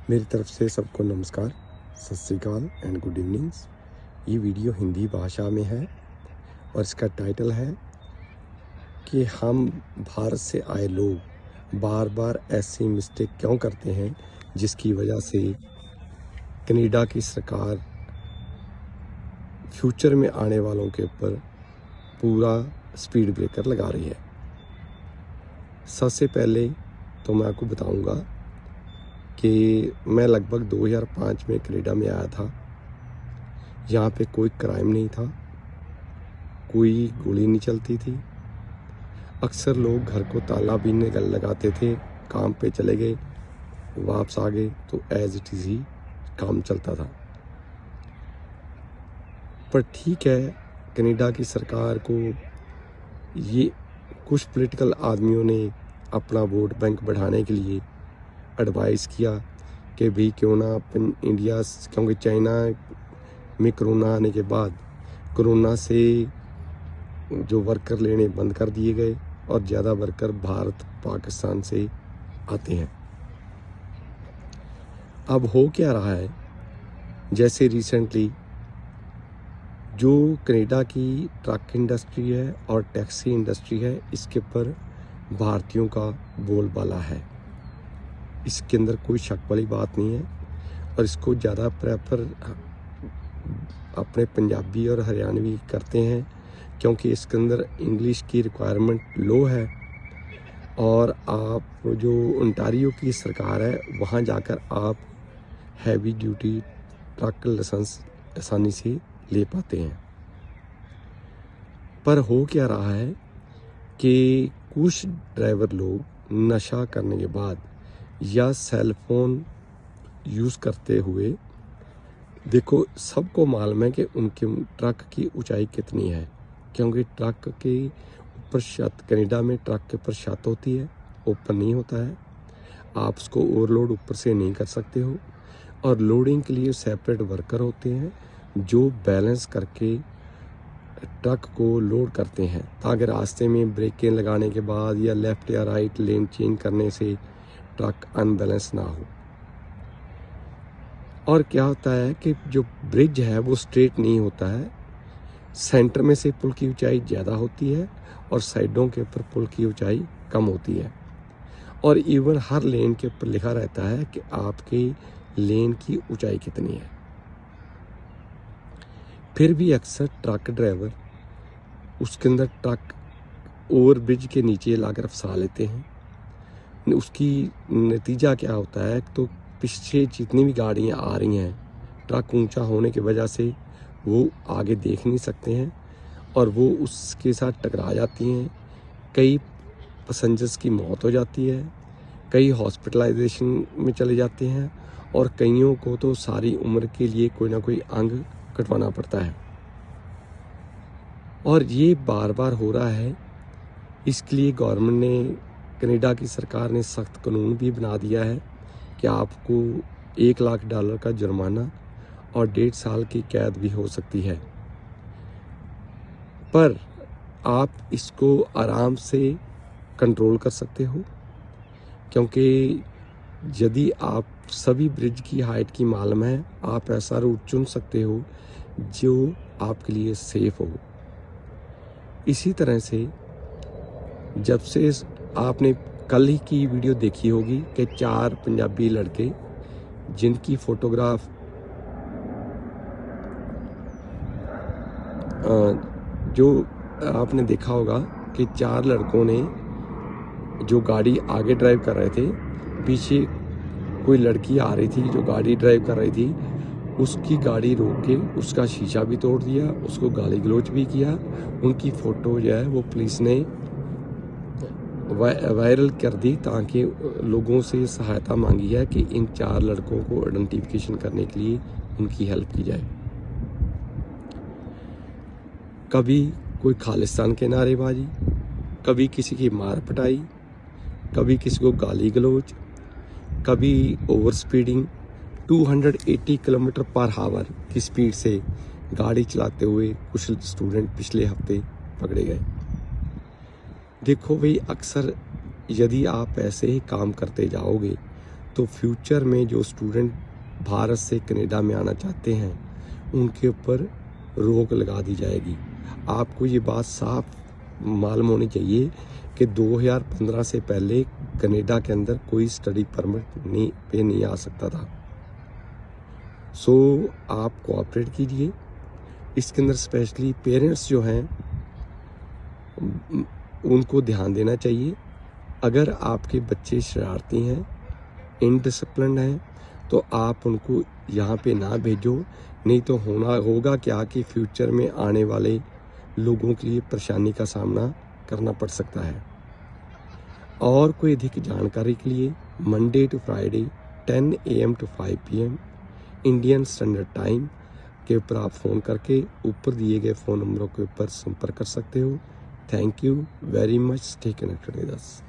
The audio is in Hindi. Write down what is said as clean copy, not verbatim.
मेरी तरफ से सबको नमस्कार, सत श्री अकाल एंड गुड इवनिंग्स। ये वीडियो हिंदी भाषा में है और इसका टाइटल है कि हम भारत से आए लोग बार बार ऐसी मिस्टेक क्यों करते हैं जिसकी वजह से कनाडा की सरकार फ्यूचर में आने वालों के ऊपर पूरा स्पीड ब्रेकर लगा रही है। सबसे पहले तो मैं आपको बताऊंगा कि मैं लगभग 2005 में कनाडा में आया था। यहाँ पे कोई क्राइम नहीं था, कोई गोली नहीं चलती थी। अक्सर लोग घर को ताला भी नहीं लगाते थे, काम पे चले गए वापस आ गए तो एज इट इज़ ही काम चलता था। पर ठीक है, कनाडा की सरकार को ये कुछ पॉलिटिकल आदमियों ने अपना वोट बैंक बढ़ाने के लिए एडवाइस किया कि भी क्यों ना अपन इंडिया, क्योंकि चाइना में कोरोना आने के बाद कोरोना से जो वर्कर लेने बंद कर दिए गए और ज़्यादा वर्कर भारत पाकिस्तान से आते हैं। अब हो क्या रहा है, जैसे रिसेंटली जो कनाडा की ट्रक इंडस्ट्री है और टैक्सी इंडस्ट्री है, इसके ऊपर भारतीयों का बोलबाला है। इसके अंदर कोई शक वाली बात नहीं है और इसको ज़्यादा प्रेफर अपने पंजाबी और हरियाणवी करते हैं क्योंकि इसके अंदर इंग्लिश की रिक्वायरमेंट लो है और आप जो ओंटारियो की सरकार है वहाँ जाकर आप हैवी ड्यूटी ट्रक लाइसेंस आसानी से ले पाते हैं। पर हो क्या रहा है कि कुछ ड्राइवर लोग नशा करने के बाद या सेल फोन यूज़ करते हुए, देखो सबको मालूम है कि उनके ट्रक की ऊंचाई कितनी है, क्योंकि ट्रक के ऊपर छत, कनाडा में ट्रक के ऊपर छत होती है, ओपन नहीं होता है। आप उसको ओवरलोड ऊपर से नहीं कर सकते हो और लोडिंग के लिए सेपरेट वर्कर होते हैं जो बैलेंस करके ट्रक को लोड करते हैं ताकि रास्ते में ब्रेकें लगाने के बाद या लेफ़्ट या राइट लेन चेंज करने से ट्रक अनबैलेंस ना हो। और क्या होता है कि जो ब्रिज है वो स्ट्रेट नहीं होता है, सेंटर में से पुल की ऊंचाई ज़्यादा होती है और साइडों के ऊपर पुल की ऊंचाई कम होती है। और इवन हर लेन के ऊपर लिखा रहता है कि आपकी लेन की ऊंचाई कितनी है। फिर भी अक्सर ट्रक ड्राइवर उसके अंदर ट्रक ओवर ब्रिज के नीचे लाकर फंसा लेते हैं। उसकी नतीजा क्या होता है, तो पीछे जितनी भी गाड़ियां आ रही हैं, ट्रक ऊंचा होने की वजह से वो आगे देख नहीं सकते हैं और वो उसके साथ टकरा जाती हैं। कई पैसेंजर्स की मौत हो जाती है, कई हॉस्पिटलाइजेशन में चले जाते हैं और कईयों को तो सारी उम्र के लिए कोई ना कोई अंग कटवाना पड़ता है। और ये बार बार हो रहा है। इसके लिए गवर्नमेंट ने, कनाडा की सरकार ने सख्त कानून भी बना दिया है कि आपको $1,00,000 का जुर्माना और 1.5 साल की कैद भी हो सकती है। पर आप इसको आराम से कंट्रोल कर सकते हो, क्योंकि यदि आप सभी ब्रिज की हाइट की मालूम है, आप ऐसा रूट चुन सकते हो जो आपके लिए सेफ हो। इसी तरह से जब से आपने कल ही की वीडियो देखी होगी कि 4 पंजाबी लड़के जिनकी फोटोग्राफ जो आपने देखा होगा कि 4 लड़कों ने जो गाड़ी आगे ड्राइव कर रहे थे, पीछे कोई लड़की आ रही थी जो गाड़ी ड्राइव कर रही थी, उसकी गाड़ी रोक के उसका शीशा भी तोड़ दिया, उसको गाली गलौज भी किया। उनकी फ़ोटो जो है वो पुलिस ने वायरल कर दी ताकि लोगों से सहायता मांगी है कि इन 4 लड़कों को आइडेंटिफिकेशन करने के लिए उनकी हेल्प की जाए। कभी कोई खालिस्तान के नारेबाजी, कभी किसी की मार पिटाई, कभी किसी को गाली गलौज, कभी over speeding. 280 kilometre per hour की स्पीड से गाड़ी चलाते हुए कुछ स्टूडेंट पिछले हफ्ते पकड़े गए। देखो भाई, अक्सर यदि आप ऐसे ही काम करते जाओगे तो फ्यूचर में जो स्टूडेंट भारत से कनाडा में आना चाहते हैं उनके ऊपर रोक लगा दी जाएगी। आपको ये बात साफ मालूम होनी चाहिए कि 2015 से पहले कनाडा के अंदर कोई स्टडी परमिट नहीं आ सकता था। सो आप कोऑपरेट कीजिए। इसके अंदर स्पेशली पेरेंट्स जो हैं उनको ध्यान देना चाहिए। अगर आपके बच्चे शरारती हैं, इनडिसिप्लिन हैं, तो आप उनको यहाँ पे ना भेजो, नहीं तो होगा क्या कि फ्यूचर में आने वाले लोगों के लिए परेशानी का सामना करना पड़ सकता है। और कोई अधिक जानकारी के लिए Monday to Friday 10 AM to 5 PM Indian standard time के ऊपर आप फ़ोन करके ऊपर दिए गए फ़ोन नंबरों के ऊपर संपर्क कर सकते हो। Thank you very much. Stay connected with us.